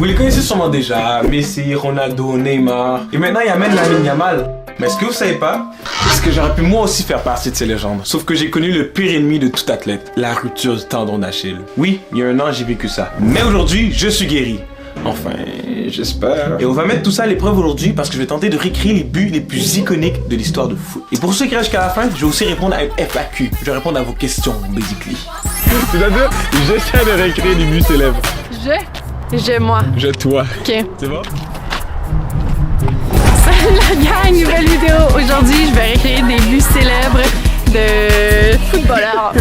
Vous les connaissez sûrement déjà, Messi, Ronaldo, Neymar. Et maintenant, il amène Lamine Yamal. Mais ce que vous savez pas, c'est que j'aurais pu moi aussi faire partie de ces légendes. Sauf que j'ai connu le pire ennemi de tout athlète, la rupture du tendon d'Achille. Oui, il y a un an, j'ai vécu ça. Mais aujourd'hui, je suis guéri. Enfin, j'espère. Et on va mettre tout ça à l'épreuve aujourd'hui parce que je vais tenter de réécrire les buts les plus iconiques de l'histoire de foot. Et pour ceux qui restent jusqu'à la fin, je vais aussi répondre à une FAQ. Je vais répondre à vos questions, basically. C'est-à-dire, j'essaie de réécrire les buts célèbres. Moi. Toi. Ok. C'est bon? Salut la gang, nouvelle vidéo. Aujourd'hui, je vais réécrire des buts célèbres de footballeurs.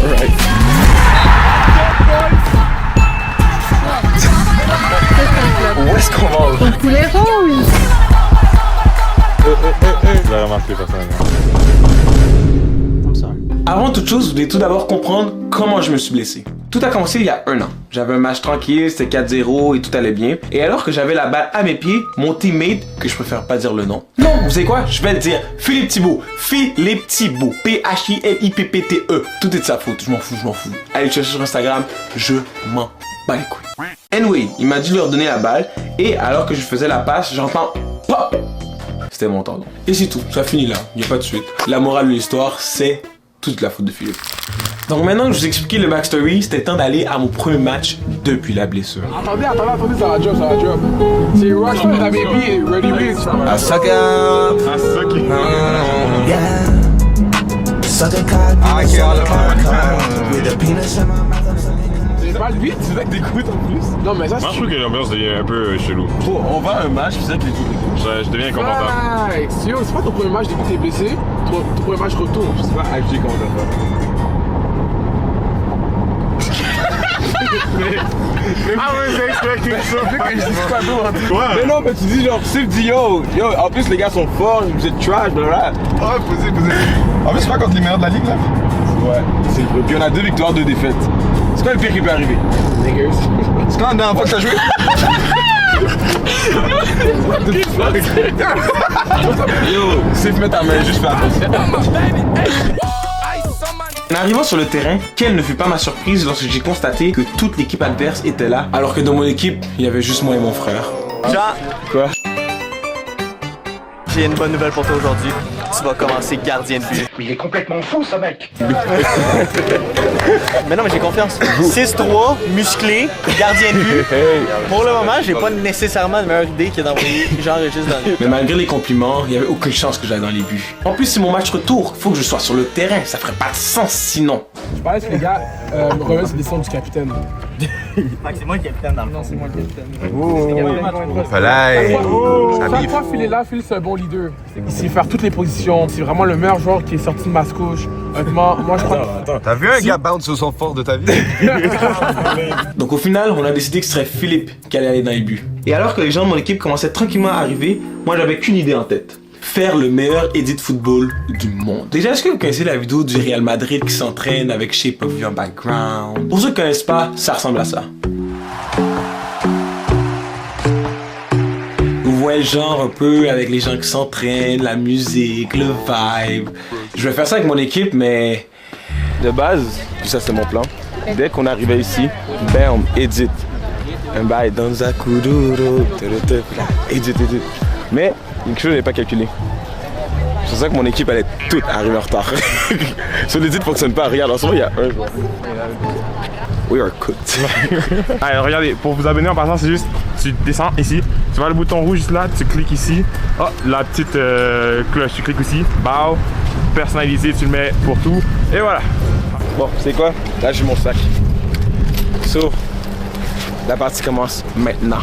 Alright. Où est-ce qu'on va? Au poulet rouge. Je l'ai remarqué personnellement. Avant toute chose, vous devez tout d'abord comprendre comment je me suis blessé. Tout a commencé il y a un an. J'avais un match tranquille, c'était 4-0 et tout allait bien. Et alors que j'avais la balle à mes pieds, mon teammate, que je préfère pas dire le nom. Non, vous savez quoi? Je vais le dire. Philippe Thibault. Philippe Thibault. P-H-I-L-I-P-P-T-E. Tout est de sa faute. Je m'en fous. Allez le chercher sur Instagram. Je m'en bats les couilles. Anyway, il m'a dit de leur donner la balle. Et alors que je faisais la passe, j'entends pop. C'était mon tendon. Et c'est tout. Ça finit là. Il n'y a pas de suite. La morale de l'histoire, c'est toute la faute de Philippe. Donc maintenant que je vous ai expliqué le backstory, c'était temps d'aller à mon premier match depuis la blessure. Attendez, ça va drop. C'est Rush with baby et Ready Rich. I suck up. Yeah. Suck a cock, with the penis in my mouth. C'est pas le beat, c'est ça que t'écoutes en plus. Non mais ça Moi je trouve que l'ambiance devient un peu chelou. on va à un match, c'est ça que les trucs. Je deviens inconfortable. Yo, c'est pas ton premier match depuis que t'es blessé, ton premier match retour. Je sais pas HG comment t'as fait. I was expecting something. Quoi? Mais non, mais tu dis genre, Sif dit yo, en plus les gars sont forts, vous êtes trash, blablabla. Ah, posez. En plus, c'est pas contre les meilleurs de la ligue, là. Ouais, c'est le Puis on a 2 victoires, 2 défaites. C'est quoi le pire qui peut arriver? Niggers. C'est quand la dernière fois que t'as joué? Yo, Sif, mets ta main, juste fais attention. En arrivant sur le terrain, quelle ne fut pas ma surprise lorsque j'ai constaté que toute l'équipe adverse était là, alors que dans mon équipe, il y avait juste moi et mon frère. Jean, Quoi? j'ai une bonne nouvelle pour toi aujourd'hui. Tu vas commencer gardien de but. Mais il est complètement fou, ce mec! Mais non, mais j'ai confiance. 6-3, musclé, gardien de but. Pour le moment, j'ai pas nécessairement de meilleure idée que d'envoyer Jean-Régis dans le... Mais malgré les compliments, il n'y avait aucune chance que j'aille dans les buts. En plus, c'est mon match retour, faut que je sois sur le terrain, ça ferait pas de sens sinon. Je parlais que les gars me remettent sur les sons du capitaine. C'est moi le capitaine dans le fond. Non, c'est moi le capitaine. Fallait! Chaque fois Phil est là, Phil c'est un bon leader. Il sait faire toutes les positions. C'est vraiment le meilleur joueur qui est sorti de Mascouche. Honnêtement, moi je crois. T'as vu un gars bounce sur son fort de ta vie? Donc au final, on a décidé que ce serait Philippe qui allait aller dans les buts. Et alors que les gens de mon équipe commençaient tranquillement à arriver, moi j'avais qu'une idée en tête. Faire le meilleur edit football du monde. Déjà, est-ce que vous connaissez la vidéo du Real Madrid qui s'entraîne avec Shape of You en background? Pour ceux qui connaissent pas, ça ressemble à ça. Vous voyez le genre un peu avec les gens qui s'entraînent, la musique, le vibe. Je vais faire ça avec mon équipe, mais De base, puis ça c'est mon plan. Dès qu'on arrivait ici, bam, edit. Un bail dans un kuduro, edit. Mais quelque chose n'est pas calculé. C'est pour ça que mon équipe allait toute arriver en retard. Sur l'edit ne fonctionne pas. Regarde, en ce moment il y a un joueur. We are cooked. Allez, regardez, pour vous abonner en passant, c'est juste, tu descends ici, tu vois le bouton rouge juste là, tu cliques ici, oh, la petite cloche, tu cliques aussi, bao, personnalisé, tu le mets pour tout, et voilà. Bon, c'est quoi? Là j'ai mon sac. So, la partie commence maintenant.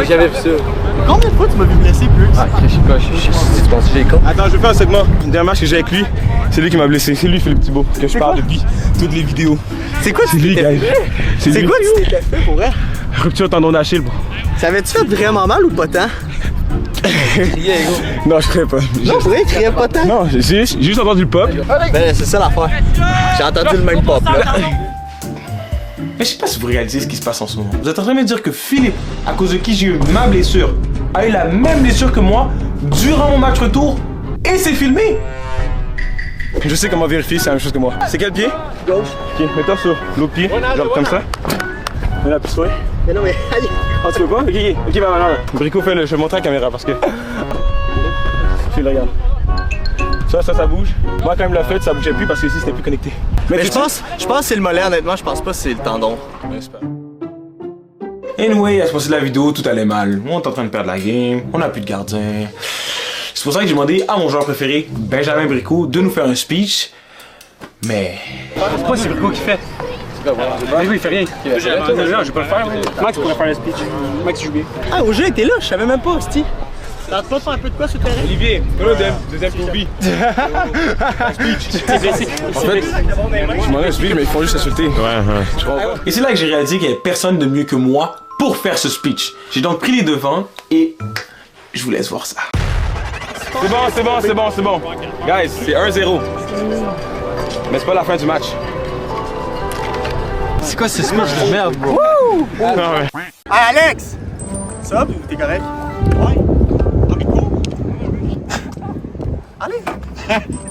J'avais vu ça. Combien de fois tu m'as vu blessé plus? Ah, je sais pas, tu penses que j'ai con? Attends, je vais faire un segment. Le dernier match que j'ai avec lui, c'est lui qui m'a blessé. C'est lui, Philippe Thibault, que je parle depuis toutes les vidéos. C'est quoi tu t'étais fait? C'est quoi tu t'étais fait pour vrai? Rupture tendon d'Achille, bro. Ça avait-tu fait vraiment mal ou pas tant? Criais, gros. Non, je criais pas. Non, c'est vrai, il criait pas tant. Non, j'ai juste entendu le pop. Ben, c'est ça l'affaire. J'ai entendu le même pop, là. Mais je sais pas si vous réalisez ce qui se passe en ce moment. Vous êtes en train de me dire que Philippe, à cause de qui j'ai eu ma blessure, a eu la même blessure que moi durant mon match retour et c'est filmé. Je sais comment vérifier, c'est la même chose que moi. C'est quel pied? Gauche. Ok, mets-toi sur l'autre pied, genre comme ça. Mets la pistolet. Mais non, mais allez. Oh, tu veux pas? Ok, va, va. Brico, fais-le, je vais montrer à la caméra parce que. Tu le regardes. Ça bouge. Moi, quand même, l'a fait, ça bougeait plus parce que ici, c'était plus connecté. Mais je pense que c'est le mollet, honnêtement, je pense pas que c'est le tendon. Anyway, à ce moment de la vidéo, tout allait mal. On est en train de perdre la game, on n'a plus de gardien. C'est pour ça que j'ai demandé à mon joueur préféré, Benjamin Brico, de nous faire un speech. Mais. Pourquoi c'est Brico qui fait? Brico il fait rien. Je vais pas le faire. Max pourrait faire le speech. Max joue bien. Ah, au jeu était là, je savais même pas, hostie. T'as pas de faire un peu de quoi sur le terrain? Olivier, deuxième Kobe. T'es blessé. En fait, je m'en ai un speech, mais ils font juste insulter. Et c'est là que j'ai réalisé qu'il n'y avait personne de mieux que moi pour faire ce speech. J'ai donc pris les devants et je vous laisse voir ça. C'est bon. Guys, c'est 1-0. Mais c'est pas la fin du match. C'est quoi ce speech de merde, bro? Hey, Alex! Ça, t'es correct? Ouais. Allez!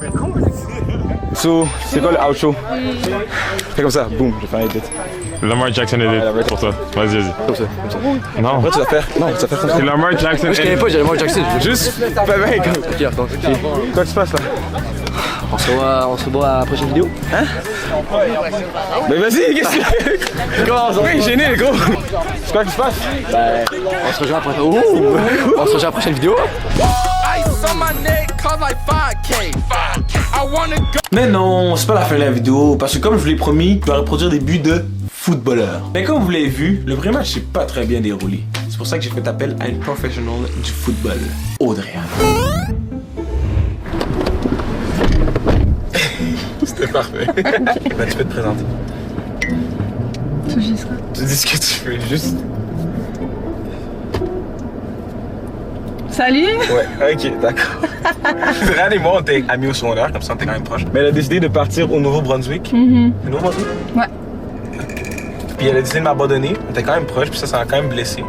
Mais con, So, c'est quoi le outro? Fais comme ça, boum, je vais faire un edit. Lamar Jackson edit pour toi. Vas-y. Comme ça. Non. Après, tu vas faire. Non, tu vas faire comme ça. C'est Lamar Jackson edit. J'ai Lamar Jackson. Juste, fais bien comme. Ok, attends. Quoi qui se passe là? On se voit à la prochaine vidéo. Hein? Mais vas-y, qu'est-ce que tu commences? Oui, gêné, gros. C'est quoi qui se passe? Ben, on se rejoint à la prochaine vidéo. Mais non, c'est pas la fin de la vidéo, parce que comme je vous l'ai promis, je vais reproduire des buts de footballeur. Mais comme vous l'avez vu, le premier match s'est pas très bien déroulé. C'est pour ça que j'ai fait appel à une professionnelle du football, Audrey. C'était parfait. Ben, tu peux te présenter. Tu dis ça? Tu dis ce que tu veux, juste. Salut! Ouais, ok, d'accord. Ryan et moi, on était amis au secondaire, comme ça, on était quand même proches. Mais elle a décidé de partir au Nouveau-Brunswick. Le Nouveau-Brunswick? Ouais. Puis elle a décidé de m'abandonner. On était quand même proches, puis ça m'a quand même blessé.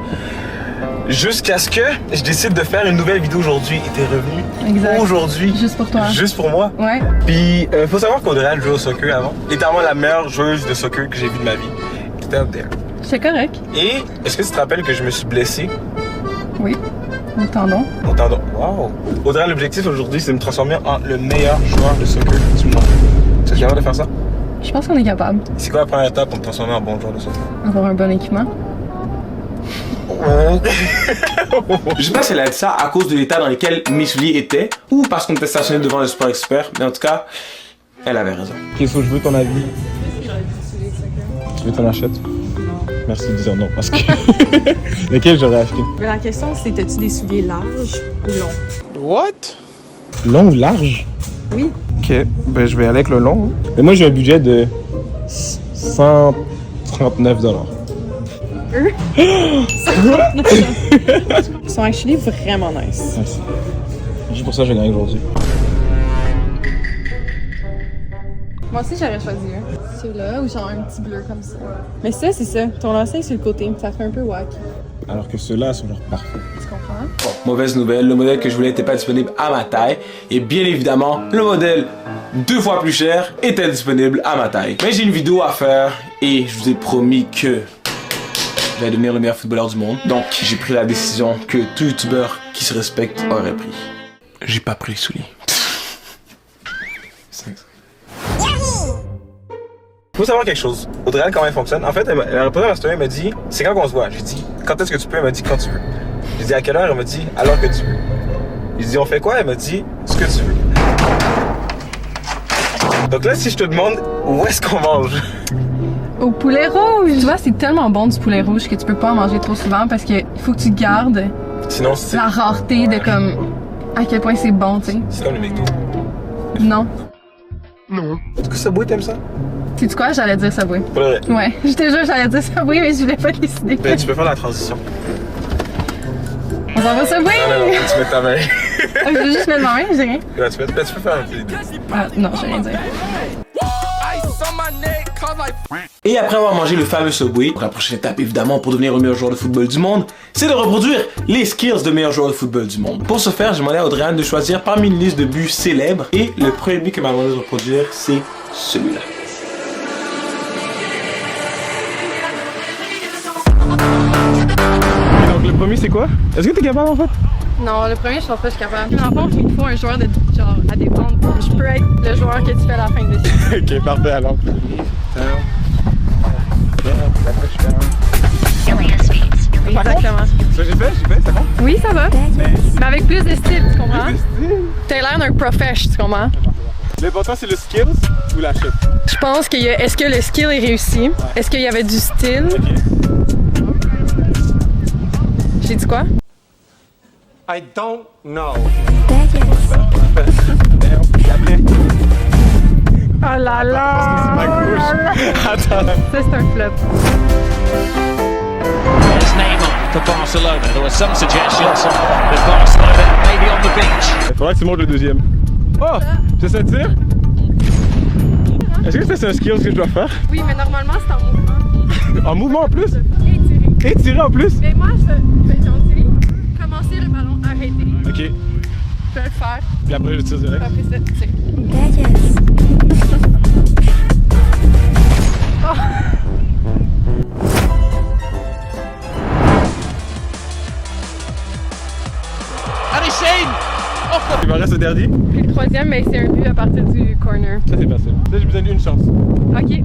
Jusqu'à ce que je décide de faire une nouvelle vidéo aujourd'hui. Et t'es revenu Exact. Aujourd'hui. Juste pour toi. Juste pour moi. Ouais. Puis faut savoir qu'Audrey jouait au soccer avant. Littéralement la meilleure joueuse de soccer que j'ai vue de ma vie. T'étais up there. C'est correct. Et est-ce que tu te rappelles que je me suis blessé? Oui. Au tendon. Au tendon. Wow. Audrey, l'objectif aujourd'hui, c'est de me transformer en le meilleur joueur de soccer du monde. Tu es capable de faire ça? Je pense qu'on est capable. C'est quoi la première étape pour me transformer en bon joueur de soccer? Avoir un bon équipement. Je sais pas si elle a dit ça à cause de l'état dans lequel mes souliers étaient ou parce qu'on était stationné devant le Sport Expert, mais en tout cas, elle avait raison. Qu'est-ce que je veux ton avis? Tu veux qu'on achète? Merci de dire non parce que. Lesquels j'aurais acheté? Mais la question c'est, as-tu des souliers larges ou longs? What? Long ou large? Oui. Ok, ben je vais aller avec le long. Mais moi j'ai un budget de 139 $. Ils sont actually vraiment nice. Merci. Juste pour ça j'ai gagné aujourd'hui. Moi aussi, j'aurais choisi un. Celui-là ou genre un petit bleu comme ça. Mais ça, c'est ça. Ton lacet sur le côté, ça fait un peu wack. Alors que ceux-là sont genre parfaits. Tu comprends? Bon, mauvaise nouvelle, le modèle que je voulais n'était pas disponible à ma taille. Et bien évidemment, le modèle 2 fois plus cher était disponible à ma taille. Mais j'ai une vidéo à faire et je vous ai promis que j'allais devenir le meilleur footballeur du monde. Donc j'ai pris la décision que tout youtubeur qui se respecte aurait pris. J'ai pas pris les souliers. Faut savoir quelque chose. Audrey, comment elle fonctionne? En fait, elle a répondu à ma story, elle m'a dit c'est quand qu'on se voit? J'ai dit quand est-ce que tu peux? Elle m'a dit quand tu veux. J'ai dit à quelle heure? Elle m'a dit alors que tu veux. J'ai dit on fait quoi? Elle m'a dit ce que tu veux. Donc là, si je te demande où est-ce qu'on mange? Au poulet rouge! Tu vois, c'est tellement bon du poulet rouge que tu peux pas en manger trop souvent parce qu'il faut que tu gardes Sinon, c'est. la rareté de comme à quel point c'est bon, tu sais. C'est comme le McDo. Non. Non. Est-ce que Subway t'aimes ça? Sais-tu quoi? J'allais dire Subway. Pour le vrai. Ouais, je te jure, j'allais dire Subway, mais je voulais pas décider. Ben, tu peux faire la transition. On s'en va Subway? Non, tu mets ta main. Je veux juste mettre ma main, j'ai rien. Non, tu peux faire un peu. Ah, non, j'ai rien dit. Et après avoir mangé le fameux Subway, la prochaine étape évidemment pour devenir le meilleur joueur de football du monde, c'est de reproduire les skills de meilleur joueur de football du monde. Pour ce faire, j'ai demandé à Audrey-Anne de choisir parmi une liste de buts célèbres et le premier but qu'elle m'a demandé de reproduire, c'est celui-là. Donc le premier c'est quoi? Est-ce que t'es capable en fait? Non, le premier, je pense pas que je suis capable. Dans le fond, il faut un joueur de genre à défendre. Je peux être le joueur que tu fais à la fin de ça. Ok, parfait alors. Exactement. Ça j'ai fait, ça compte? Oui, ça va. Mais avec plus de style, tu comprends? T'as l'air d'un profesh, tu comprends? L'important c'est le skills ou la shot? Je pense qu'il y a. Est-ce que le skill est réussi? Est-ce qu'il y avait du style? J'ai dit quoi? I don't know. Oh là là! Attends. Ça, c'est un flop. There's Neymar for Barcelona. There were some suggestions that Barcelona may be on the bench. Il faudra que tu montes le deuxième. Oh! C'est ça tire? Est-ce que ça c'est un skill que je dois faire? Oui, mais normalement, c'est en mouvement. En mouvement en plus? Et tirer. Et tirer en plus? Mais moi, je vais gentil. Commencer le ballon, arrêter. Ok. Je vais le faire. Puis après je tire direct. Après ça, tire. Oh. And it's in! Il me reste le dernier. Puis le troisième, mais c'est un but à partir du corner. Ça c'est facile. Là j'ai besoin d'une chance. Ok.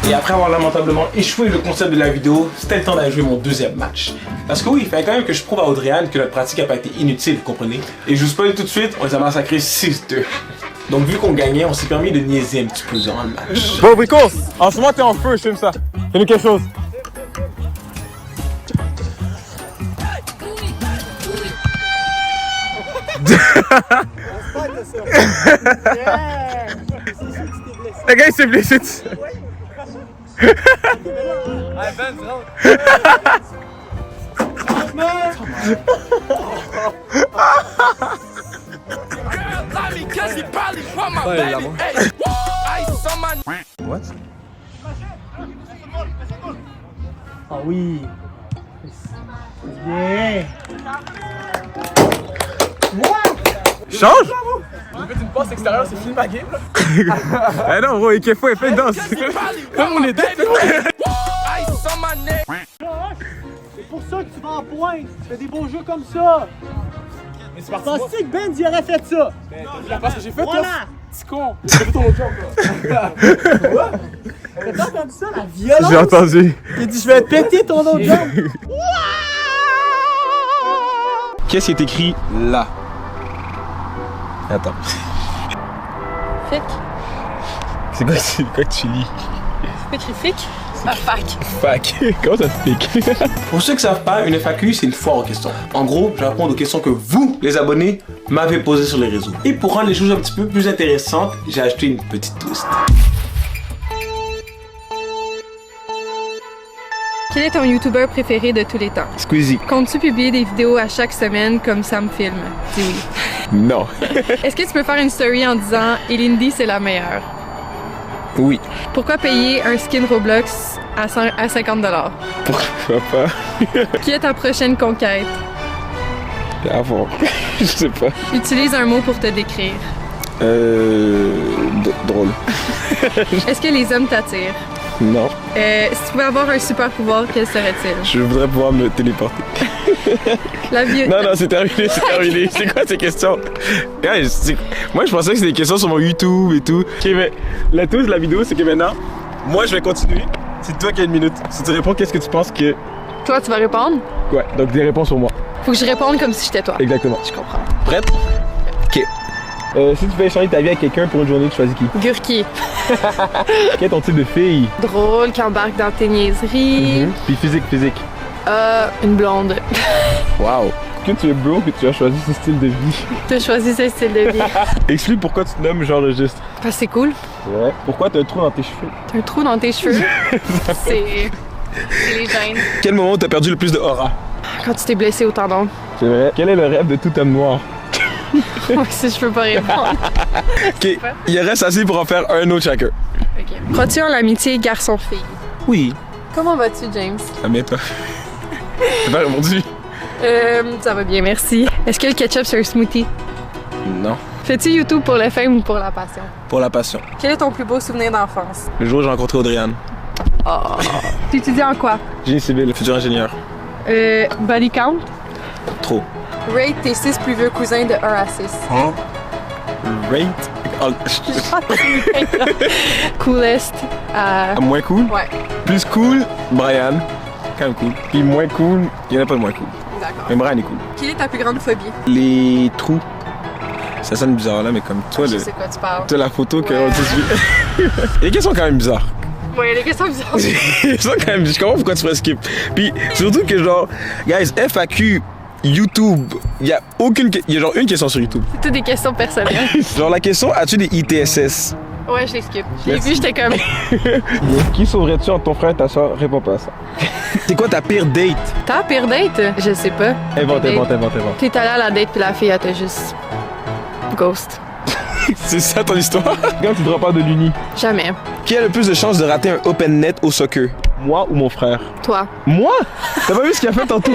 Et après avoir lamentablement échoué le concept de la vidéo, c'était le temps d'aller jouer mon deuxième match. Parce que oui, il fallait quand même que je prouve à Audrey-Anne que notre pratique n'a pas été inutile, vous comprenez? Et je vous spoil tout de suite, on les a massacrés 6-2. Donc vu qu'on gagnait, on s'est permis de niaiser un petit peu durant le match. Bon Brico, en ce moment t'es en feu, je t'aime ça. Fais-nous quelque chose. Le gars il s'est blessé tout seul. What? Ah oui. Yeah. Change? J'ai fait une passe extérieure, c'est fini ma game. Eh non gros, il faut fait une danse. Comme on est deux. C'est pour ça que tu vas en pointe. Tu fais des beaux jeux comme ça. Mais c'est parti. Pensais que Ben y aurait fait ça. La passe que j'ai faite, Voilà. toi. Petit con. J'ai fait ton autre job, là. T'as entendu ça, la violence? J'ai entendu. Il dit je vais péter ton autre jambe. Qu'est-ce qui est écrit là? Attends. Fic. C'est quoi que tu lis? C'est écrit fic? Ah, fac. Fac. Comment ça se pique? Pour ceux qui ne savent pas, une FAQ c'est une foire aux questions. En gros, je vais répondre aux questions que vous, les abonnés, m'avez posées sur les réseaux. Et pour rendre les choses un petit peu plus intéressantes, j'ai ajouté une petite twist. Quel est ton YouTuber préféré de tous les temps? Squeezie. Comptes-tu publier des vidéos à chaque semaine comme Sam Film? Dis oui. Non. Est-ce que tu peux faire une story en disant « Elindy, c'est la meilleure ». Oui. Pourquoi payer un skin Roblox à 50$? Pourquoi pas? Qui est ta prochaine conquête? Avant. Je sais pas. Utilise un mot pour te décrire. Drôle. Est-ce que les hommes t'attirent? Non. Si tu pouvais avoir un super pouvoir, quel serait-il? Je voudrais pouvoir me téléporter. La vie... Non, c'est terminé, c'est terminé. C'est quoi ces questions? Moi, je pensais que c'était des questions sur mon YouTube et tout. Ok, mais la touche de la vidéo, c'est que maintenant, moi, je vais continuer. C'est toi qui as une minute. Si tu réponds, qu'est-ce que tu penses que... Toi, tu vas répondre? Ouais, donc des réponses sur moi. Faut que je réponde comme si j'étais toi. Exactement. Je comprends. Prête? Ok. Si tu peux échanger ta vie avec quelqu'un pour une journée, tu choisis qui? Gurki. Quel est ton type de fille? Drôle, qui embarque dans tes niaiseries. Puis physique. Une blonde. Wow. que tu es broke et tu as choisi ce style de vie? T'as choisi ce style de vie. Explique pourquoi tu te nommes j'enregistre. Parce que c'est cool. Ouais. Pourquoi t'as un trou dans tes cheveux? T'as un trou dans tes cheveux. C'est les gènes. Quel moment t'as perdu le plus de aura? Quand tu t'es blessé au tendon. C'est vrai. Quel est le rêve de tout homme noir? Oui, si je peux pas répondre. Ok, il reste assez pour en faire un autre chacun. Ok. Crois-tu en l'amitié garçon-fille? Oui. Comment vas-tu, James? Ah, mais toi. T'as pas répondu? Ça va bien, merci. Est-ce que le ketchup c'est un smoothie? Non. Fais-tu YouTube pour le fame ou pour la passion? Pour la passion. Quel est ton plus beau souvenir d'enfance? Le jour où j'ai rencontré Audrey-Anne. Oh. Tu étudies en quoi? Génie civil, futur ingénieur. Body count? Trop. Rate tes 6 plus vieux cousins de 1 à 6. Hein? Rate? Oh, Coolest à... Moins cool? Ouais. Plus cool, Brian. Quand même cool. Puis moins cool, il y en a pas de moins cool. D'accord. Mais Brian est cool. Quelle est ta plus grande phobie? Les trous. Ça sonne bizarre là, mais comme toi, Je sais quoi tu parles. toi la photo que Ouais. on te suit. Les questions sont quand même bizarres. Ouais, les questions bizarres. Ils sont quand même. Je comprends pourquoi tu ferais skip. Puis surtout que genre, guys, FAQ, YouTube, il y a aucune. Il y a genre une question sur YouTube. C'est toutes des questions personnelles. Genre la question, as-tu des ITSS? Ouais, je les skip. Je l'ai vu, j'étais comme... Qui sauverais-tu entre ton frère et ta soeur? Réponds pas à ça. C'est quoi ta pire date? T'as pire date? Je sais pas. Invente. T'es allé à la date puis la fille, elle t'a juste... ghost. C'est ça ton histoire? Quand tu drops pas de l'uni. Jamais. Qui a le plus de chances de rater un open net au soccer? Moi ou mon frère? Toi. Moi? T'as pas vu ce qu'il a fait tantôt?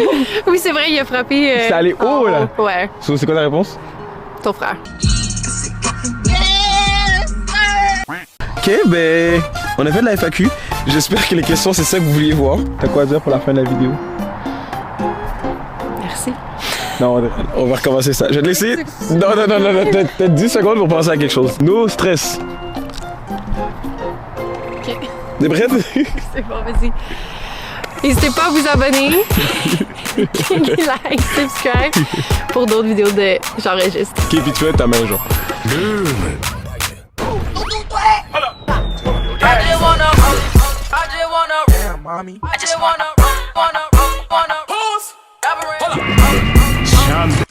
Oui, c'est vrai, il a frappé... C'est allé haut, là. Ouais. C'est quoi ta réponse? Ton frère. Ok, ben, on a fait de la FAQ. J'espère que les questions, c'est ça que vous vouliez voir. T'as quoi à dire pour la fin de la vidéo? Merci. Non, on va recommencer ça. Je vais te laisser. Non, t'as 10 secondes pour penser à quelque chose. No stress. Ok. T'es prête? C'est bon, vas-y. N'hésitez pas à vous abonner. Like, subscribe pour d'autres vidéos de J'enregistre. Ok, puis tu fais ta main, genre. Mommy. I just wanna pause.